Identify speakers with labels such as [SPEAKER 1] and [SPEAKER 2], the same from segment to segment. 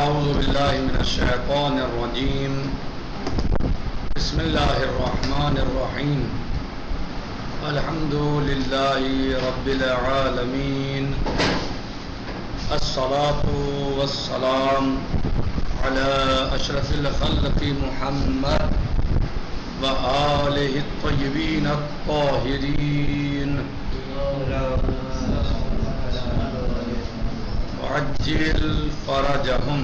[SPEAKER 1] أعوذ بالله من الشيطان الرجيم. بسم الله الرحمن الرحيم. الحمد لله رب العالمين. الصلاة والسلام على أشرف الخلق محمد وآله الطيبين الطاهرين. وعجل فرجهم.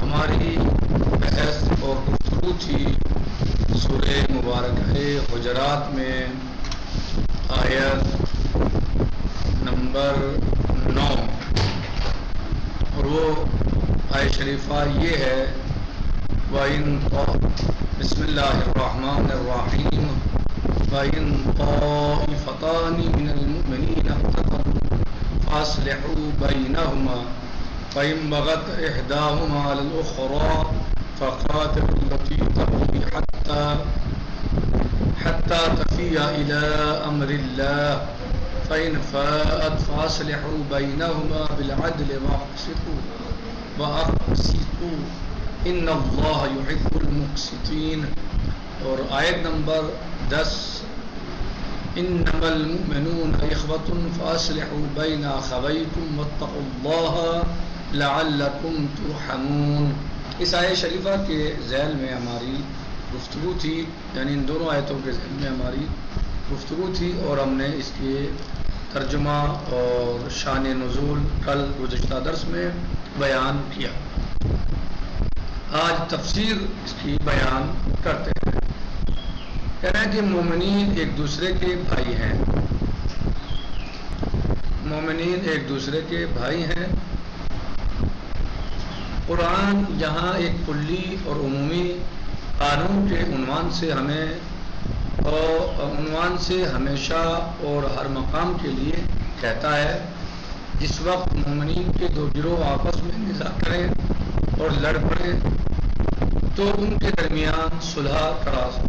[SPEAKER 1] ہماری بحث اور گفتگو تھی سورہ مبارکہ حجرات میں آیت نمبر 9، اور وہ آیت شریفہ یہ ہے وَإِن بسم اللہ الرحمن الرحیم وَإِن طَائِفَتَانِ مِنَ الْمُؤْمِنِينَ اقْتَتَلُوا فَأَصْلِحُوا بَيْنَهُمَا فَإِن بَغَتْ إِحْدَاهُمَا عَلَى الْأُخْرَى فَقَاتِلُوا الَّتِي تَبْغِي حَتَّى تَفِيَّ إِلَى أَمْرِ اللَّهِ فَإِن فَاءَتْ فَأَصْلِحُوا بَيْنَهُمَا بِالْعَدْلِ وَأَقْسِطُوا إِنَّ اللَّهَ يُحِبُّ الْمُقْسِطِينَ. اور آیت نمبر 10 انما المؤمنون اخوة فاصلحوا بين اخويكم واتقوا الله لعلكم ترحمون. اس آیت شریفہ کے ذیل میں ہماری گفتگو تھی، یعنی ان دونوں آیتوں کے ذیل میں ہماری گفتگو تھی، اور ہم نے اس کے ترجمہ اور شان نزول کل گزشتہ درس میں بیان کیا. آج تفسیر اس کی بیان کرتے ہیں. کہہ رہے ہیں کہ مومنین ایک دوسرے کے بھائی ہیں. مومنین ایک دوسرے کے بھائی ہیں. قرآن جہاں ایک کلی اور عمومی قانون کے عنوان سے ہمیشہ اور ہر مقام کے لیے کہتا ہے جس وقت مومنین کے دو گروہ آپس میں نزاع کریں اور لڑ پڑیں تو ان کے درمیان صلح کرا دو.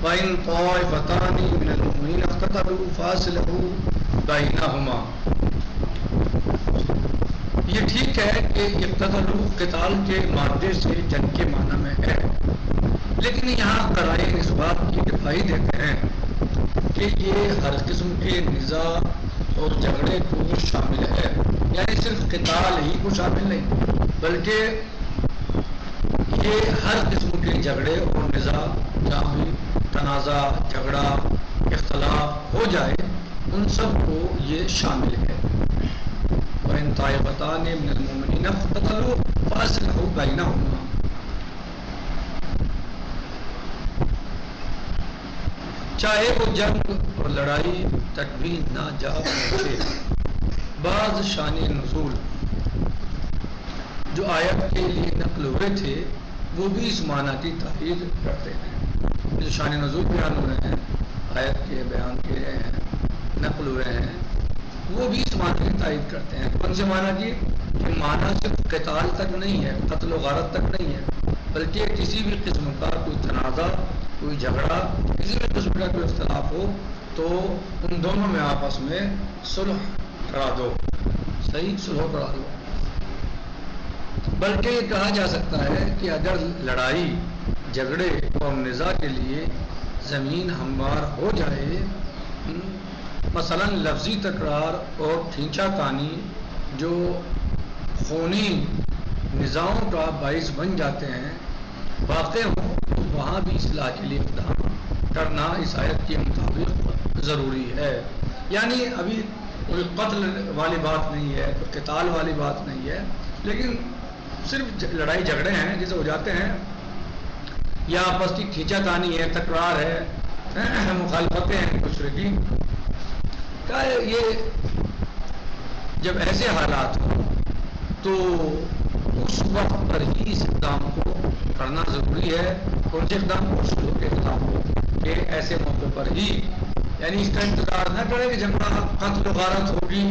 [SPEAKER 1] وَإِن طَائِفَتَانِ مِنَ الْمُؤْمِنِينَ اقْتَتَلُوا فَأَصْلِحُوا بَيْنَهُمَا. یہ ٹھیک ہے کہ اقتتلوا قتال کے مادے سے جنگ کے معنی میں ہے، لیکن یہاں قرائن اس بات کی گواہی دیتے ہیں کہ یہ ہر قسم کے نزاع اور جھگڑے کو شامل ہے. یعنی صرف قتال ہی کو شامل نہیں، بلکہ یہ ہر قسم کے جھگڑے اور نزاع جہاں بھی تنازع، جھگڑا، اختلاف ہو جائے ان سب کو یہ شامل ہے. وَإِن طَائِفَتَانِ مِنَ الْمُؤْمِنِينَ اقْتَتَلُوا فَأَصْلِحُوا بَيْنَهُمَا. چاہے وہ جنگ اور لڑائی تک بھی نہ جا پہنچے. بعض شان نزول جو آیت کے لیے نقل ہوئے تھے وہ بھی اس معنی کی تائید کرتے ہیں. جو شان نزول بیان ہوئے ہیں، آیت کے بیان کیے گئے ہیں، نقل ہوئے ہیں، وہ بھی اس معنی کی تائید کرتے ہیں. کون سے معنی کی؟ کہ معنی صرف قتال تک نہیں ہے، قتل و غارت تک نہیں ہے، بلکہ کسی بھی قسم کا کوئی تنازع، کوئی جھگڑا، کسی بھی قسم کا کوئی اختلاف ہو تو ان دونوں میں آپس میں صلح کرا دو، صحیح صلح کرا دو. بلکہ یہ کہا جا سکتا ہے کہ اگر لڑائی، جھگڑے اور نزاع کے لیے زمین ہموار ہو جائے، مثلا لفظی تکرار اور کھینچا تانی جو خونی نزاعوں کا باعث بن جاتے ہیں واقع ہوں، تو وہاں بھی اصلاح کے لیے اقدام کرنا اس آیت کے مطابق ضروری ہے. یعنی ابھی کوئی قتل والی بات نہیں ہے، کوئی قتال والی بات نہیں ہے، لیکن صرف لڑائی جھگڑے ہیں جیسے ہو جاتے ہیں، یا آپس کی کھینچا تانی ہے، تکرار ہے، مخالفتیں ہیں ایک دوسرے کی. یہ جب ایسے حالات ہوں تو اس وقت پر ہی اس اقدام کو کرنا ضروری ہے. کون سے اقدام کو؟ صلح کے اقدام کو. کہ ایسے موقع پر ہی، یعنی اس کا انتظار نہ کرے کہ جھگڑا، قتل و غارت ہوگی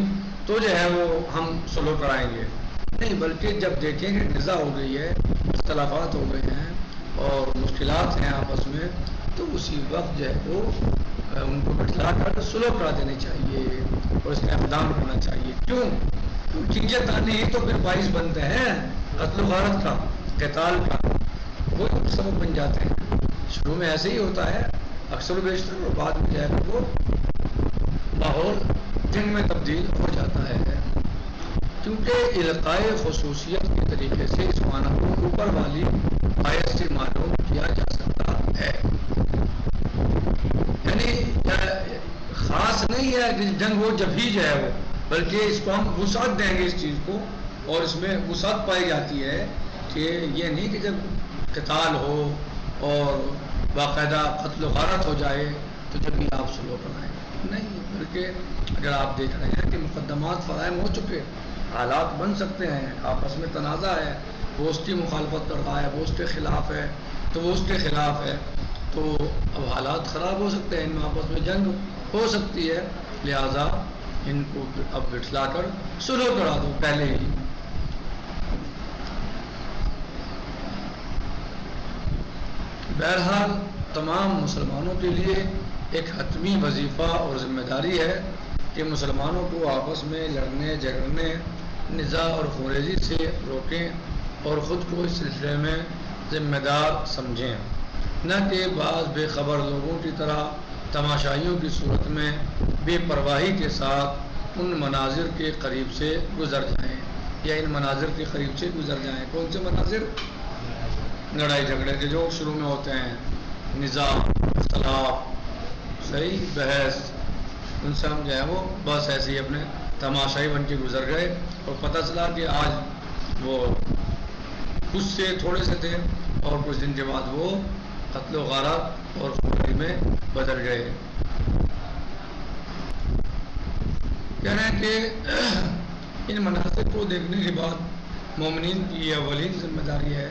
[SPEAKER 1] تو جو ہے وہ ہم صلح کرائیں گے، نہیں، بلکہ جب دیکھیں کہ نزاع ہو گئی ہے، اختلافات ہو گئے ہیں اور مشکلات ہیں آپس میں، تو اسی وقت جو ہے وہ ان کو بٹھلا کر صلح کرا دینے چاہیے اور اس کا اقدام کرنا چاہیے. کیوں؟ ٹھینچے تانے ہی تو پھر باعث بنتے ہیں قتل و غارت کا، قتال کا، وہ سبب بن جاتے ہیں. شروع میں ایسے ہی ہوتا ہے اکثر و بیشتر، اور بعد میں جائے وہ ماحول جنگ میں تبدیل ہو جاتا ہے. کیونکہ القائے خصوصیت کے طریقے سے اس معنی کو اوپر والی آیت سے معلوم کیا جا سکتا ہے. یعنی خاص نہیں ہے کہ جنگ ہو جب ہی جائے وہ، بلکہ اس کو ہم وسعت دیں گے اس چیز کو، اور اس میں وسعت پائی جاتی ہے کہ یہ نہیں کہ جب قتال ہو اور باقاعدہ قتل و غارت ہو جائے تو جب بھی آپ سلو بنائیں، نہیں، بلکہ اگر آپ دیکھ رہے ہیں کہ مقدمات فراہم ہو چکے، حالات بن سکتے ہیں، آپس میں تنازع ہے، وہ اس کی مخالفت کر رہا ہے، وہ اس کے خلاف ہے تو وہ اس کے خلاف ہے، تو اب حالات خراب ہو سکتے ہیں، ان میں آپس میں جنگ ہو سکتی ہے، لہذا ان کو اب بٹھلا کر سلو کرا دو پہلے ہی. بہرحال تمام مسلمانوں کے لیے ایک حتمی وظیفہ اور ذمہ داری ہے کہ مسلمانوں کو آپس میں لڑنے جھگڑنے، نزاع اور خونریزی سے روکیں اور خود کو اس سلسلے میں ذمہ دار سمجھیں، نہ کہ بعض بے خبر لوگوں کی طرح تماشائیوں کی صورت میں بے پرواہی کے ساتھ ان مناظر کے قریب سے گزر جائیں، یا ان مناظر کے قریب سے گزر جائیں. کون سے مناظر؟ لڑائی جھگڑے کے جو شروع میں ہوتے ہیں، نزاع، اختلاف، صحیح بحث، ان سے ہم جو ہے وہ بس ایسے ہی اپنے تماشائی بن کے گزر گئے، اور پتہ چلا کہ آج وہ کچھ سے تھوڑے سے تھے اور کچھ دن کے بعد وہ قتل و غارت اور خونریزی میں بدل گئے. کہہ رہے ہیں کہ ان مناظر کو دیکھنے کے بعد مومنین کی یہ اولین ذمہ داری ہے.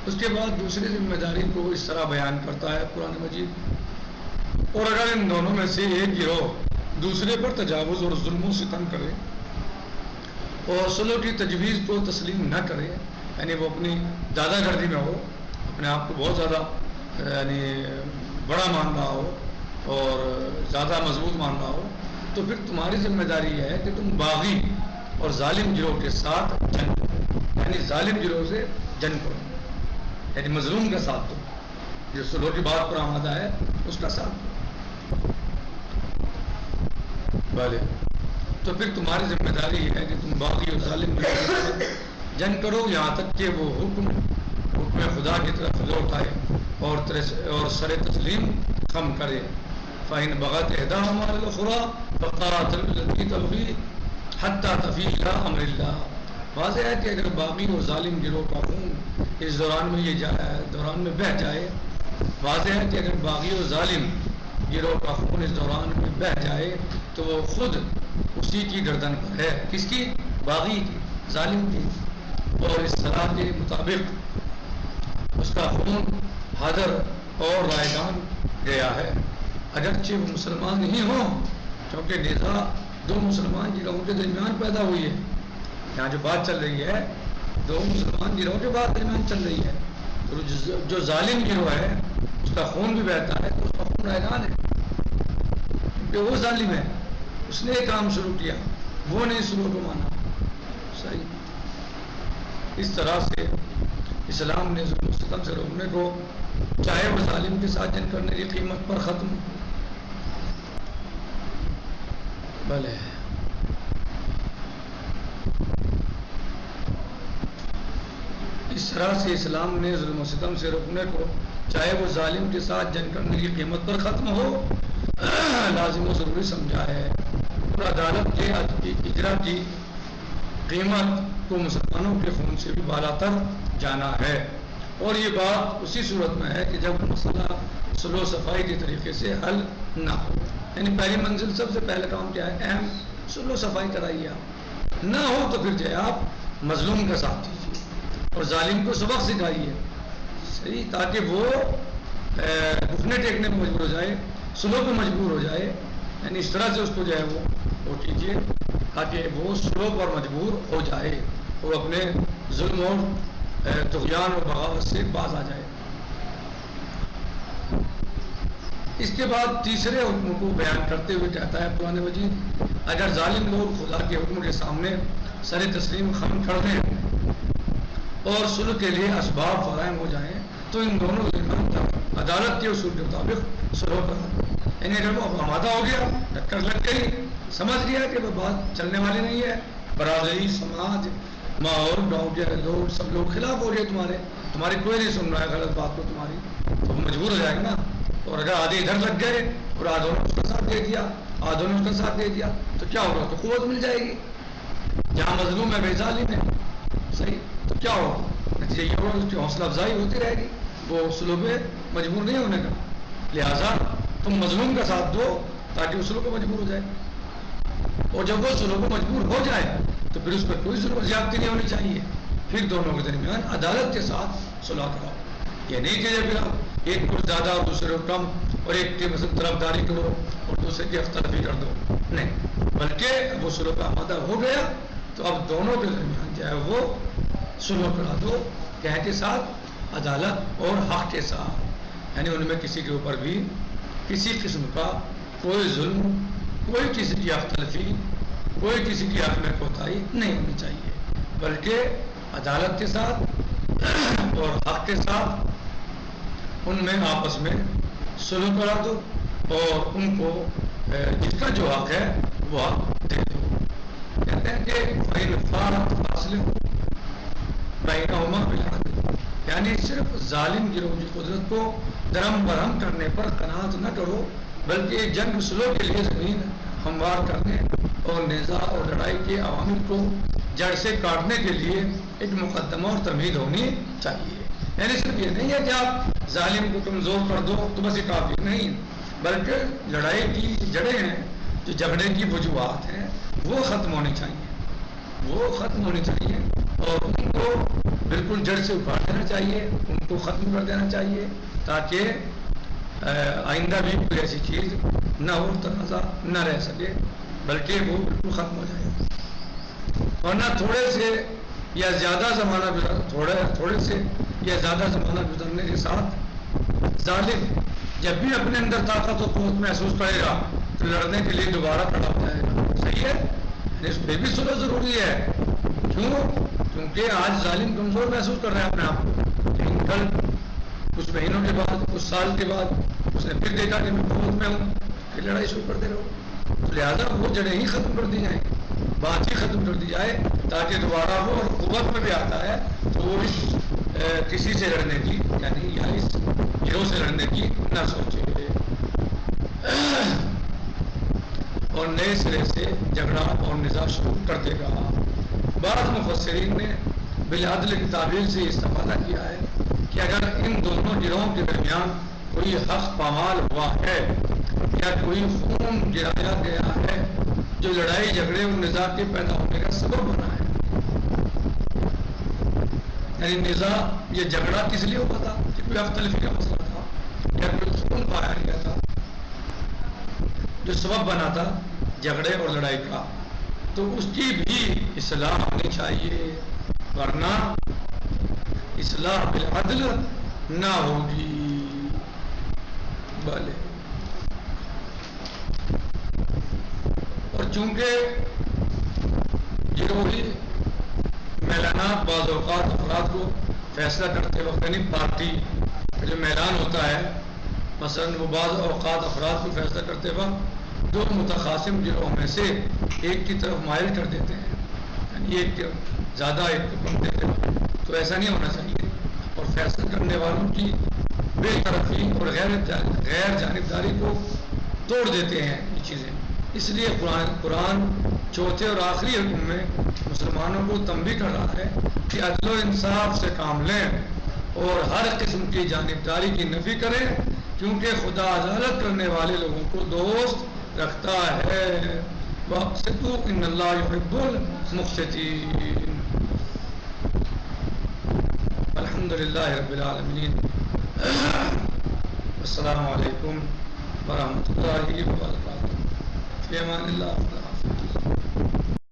[SPEAKER 1] اس کے بعد دوسری ذمہ داری کو اس طرح بیان کرتا ہے قرآن مجید: اور اگر ان دونوں میں سے ایک گروہ دوسرے پر تجاوز اور ظلم و ستم کرے اور صلح کی تجویز کو تسلیم نہ کرے، یعنی وہ اپنی دادا گردی میں ہو، اپنے آپ کو بہت زیادہ یعنی بڑا مان رہا ہو اور زیادہ مضبوط مان رہا ہو، تو پھر تمہاری ذمہ داری ہے کہ تم باغی اور ظالم گروہ کے ساتھ جنگ کرو، یعنی ظالم گروہ سے جنگ کرو، یعنی مظلوم کا ساتھ دو، جو صلح کی بات پر آمادہ ہے اس کا ساتھ دو. بھلے تو پھر تمہاری ذمہ داری ہے کہ تم باغی اور ظالم گروہ کے ساتھ جنگ کرو، یہاں تک کہ وہ حکم خدا کی طرف لوٹ آئے اور سر تسلیم خم کرے. فَإِنْ بَغَتْ إِحْدَاهُمَا عَلَى الْأُخْرَىٰ فَقَاتِلُوا الَّتِي تَبْغِي حَتَّىٰ تَفِيءَ إِلَىٰ أَمْرِ اللَّهِ. واضح ہے کہ اگر باغی اور ظالم گروہ کا خون اس دوران میں بہہ جائے، واضح ہے کہ اگر باغی اور ظالم گروہ کا خون اس دوران میں بہہ جائے تو وہ خود اسی کی گردن پر ہے. کس کی؟ باغی کی، ظالم کی. اور اس صلاح کے مطابق اس کا خون حاضر اور رائگان گیا ہے، اگرچہ وہ مسلمان ہی ہوں، کیونکہ نزاع دو مسلمان گروہوں کے درمیان پیدا ہوئی ہے. یہاں جو بات چل رہی ہے دو مسلمان گروہوں کے درمیان چل رہی ہے. جو ظالم گروہ ہے اس کا خون بھی بہتا ہے تو اس کا خون رائگان ہے، کیونکہ وہ ظالم ہے، اس نے ایک کام شروع کیا، وہ نے شروع کو مانا. صحیح. اس طرح سے اسلام نے ظلم و ستم سے روکنے کو، چاہے وہ ظالم کے ساتھ جنگ کرنے کی قیمت پر ختم. بھلے اس طرح سے اسلام نے ظلم و ستم سے روکنے کو، چاہے وہ ظالم کے ساتھ جنگ کرنے کی قیمت پر ختم ہو، لازم و ضروری سمجھا ہے. اور عدالت کے اجرا کی قیمت کو مسلمانوں کے خون سے بھی بالا تر جانا ہے. اور یہ بات اسی صورت میں ہے کہ جب مسئلہ صلح و صفائی کے طریقے سے حل نہ ہو. یعنی پہلی منزل سب سے پہلا کام کیا ہے؟ اہم صلح و صفائی کرائیے. آپ نہ ہو تو پھر جو ہے آپ مظلوم کا ساتھ دیجیے اور ظالم کو سبق سکھائیے، صحیح، تاکہ وہ گھٹنے ٹیکنے میں مجبور ہو جائے، صلح پہ مجبور ہو جائے. یعنی اس طرح سے اس کو جو ہے وہ کیجیے تاکہ وہ صلح پر مجبور ہو جائے اور اپنے ظلم اور طغیان اور بغاوت سے باز آ جائے. اس کے بعد تیسرے حکم کو بیان کرتے ہوئے کہتا ہے قرآن مجید: اگر ظالم لوگ خدا کے حکم کے سامنے سر تسلیم خم کر دیں اور صلح کے لیے اسباب فراہم ہو جائیں تو ان دونوں کے درمیان عدالت کے اصول کے مطابق صلح کرا، یعنی اگر وہ آمادہ ہو گیا، ٹکر لگ گئی، سمجھ گیا کہ وہ بات چلنے والی نہیں ہے، برادری، سماج، ماحول، گاؤں کے لوگ سب لوگ خلاف ہو رہے تمہاری کوئی نہیں سن رہا ہے غلط بات کو تمہاری، تو وہ مجبور ہو جائے گا نا۔ اور اگر آدھے ادھر لگ گئے اور آدھوں نے اس کا ساتھ دے دیا، آدھوں نے اس کا ساتھ دے دیا، تو کیا ہوگا؟ تو قوت مل جائے گی، جہاں مظلوم ہے بے ظالم ہے، صحیح، تو کیا ہوگا؟ نتیجہ یہ ہوگا اس کی حوصلہ افزائی ہوتی رہے گی، وہ صلح پہ مجبور نہیں ہونے کا۔ لہٰذا تم مظلوم کا ساتھ دو تاکہ وہ صلح پہ مجبور ہو جائے، اور جب وہ صلح پہ مجبور ہو جائے تو پھر اس پر کوئی ظلم و زیادتی نہیں ہونی چاہیے، پھر دونوں کے درمیان عدالت کے ساتھ صلح کراؤ۔ یہ نہیں کہ پھر آپ ایک کو زیادہ اور دوسرے کو کم، اور ایک کی مثلا طرفداری کرو اور دوسرے کی اختلافی کر دو، نہیں، بلکہ وہ صلح پہ آمادہ ہو گیا تو اب دونوں کے درمیان جو ہے وہ صلح کرا دو، کہہ کے ساتھ، عدالت اور حق کے ساتھ، یعنی ان میں کسی کے اوپر بھی کسی قسم کا کوئی ظلم، کوئی کسی کی حق تلفی، کوئی کسی کی حق میں کوتاہی نہیں ہونی چاہیے، بلکہ عدالت کے ساتھ اور حق کے ساتھ ان میں آپس میں صلح کرا دو اور ان کو جس کا جو حق ہے وہ حق دے دو۔ کہتے ہیں کہ فَإِنْ فَارَتْ فَأَصْلِحُوا بَيْنَهُمَا بِالْعَدْلِ، یعنی صرف ظالم گروہ کی قدرت کو درہم برہم کرنے پر قناعت نہ کرو، بلکہ جنگ صلح کے لیے زمین ہموار کرنے اور نزاع اور لڑائی کے عوامل کو جڑ سے کاٹنے کے لیے ایک مقدمہ اور تمہید ہونی چاہیے۔ یعنی صرف یہ نہیں ہے کہ آپ ظالم کو کمزور کر دو تو بس یہ کافی نہیں، بلکہ لڑائی کی جڑیں ہیں، جو جھگڑے کی وجوہات ہیں، وہ ختم ہونی چاہیے، وہ ختم ہونی چاہیے اور ان کو بالکل جڑ سے اکھاڑ دینا چاہیے، ان کو ختم کر دینا چاہیے، تاکہ آئندہ بھی کوئی ایسی چیز نہ ہو، تنازع نہ رہ سکے، بلکہ وہ بالکل ختم ہو جائے۔ ورنہ تھوڑے سے یا زیادہ زمانہ تھوڑے سے یا زیادہ زمانہ گزرنے کے ساتھ ظالم جب بھی اپنے اندر طاقت و قوت محسوس کرے گا تو لڑنے کے لیے دوبارہ کھڑا ہو جائے گا، صحیح ہے، اس پہ بھی صلح ضروری ہے۔ کیوں؟ کیونکہ آج ظالم کمزور محسوس کر رہے ہیں اپنے آپ کو، لیکن کل کچھ مہینوں کے بعد، کچھ سال کے بعد اس نے پھر دیکھا کہ میں قوت میں ہوں، پھر لڑائی شروع کر دے رہا ہوں، لہٰذا وہ جڑیں ہی ختم کر دی جائیں، بات ہی ختم کر دی جائے تاکہ دوبارہ وہ قوت میں بھی آتا ہے تو وہ کسی سے لڑنے کی، یعنی یا اس گروہ سے لڑنے کی نہ سوچے اور نئے سرے سے جھگڑا اور نزاع شروع کر دے گا۔ بعض مفسرین نے بالعدل کی تعبیر سے استفادہ کیا ہے کہ اگر ان دونوں گروہوں کے درمیان کوئی حق پامال ہوا ہے یا کوئی خون گرایا گیا ہے جو لڑائی جھگڑے اور نزاع کے پیدا ہونے کا سبب بنا ہے، یعنی نزاع یہ جھگڑا کس لیے ہوتا تھا کہ کوئی اختلافی کا مسئلہ تھا یا کوئی خون پایا گیا تھا جو سبب بنا تھا جھگڑے اور لڑائی کا، تو اس کی بھی اصلاح ہونی چاہیے، ورنہ اصلاح بالعدل نہ ہوگی۔ بھلے اور چونکہ گروہی میلانات بعض اوقات افراد کو فیصلہ کرتے وقت، یعنی پارٹی کا جو میلان ہوتا ہے، مثلا وہ بعض اوقات افراد کو فیصلہ کرتے وقت دو متخاصم گروہوں میں سے ایک کی طرف مائل کر دیتے ہیں، یعنی ایک زیادہ ایک کو کم دیتے ہیں، تو ایسا نہیں ہونا چاہیے، اور فیصلہ کرنے والوں کی بے طرفی اور غیر جانبداری کو توڑ دیتے ہیں یہ چیزیں۔ اس لیے قرآن چوتھے اور آخری حکم میں مسلمانوں کو تنبیہ کر رہا ہے کہ عدل و انصاف سے کام لیں اور ہر قسم کی جانبداری کی نفی کریں، کیونکہ خدا عدالت کرنے والے لوگوں کو دوست رکھتا ہے۔ وَأَقْسِطُوا إِنَّ اللَّهَ يُحِبُّ الْمُقْسِطِينَ۔ الحمدللہ رب العالمین۔ السلام علیکم ورحمۃ اللہ وبرکاتہ۔ فی امان اللہ۔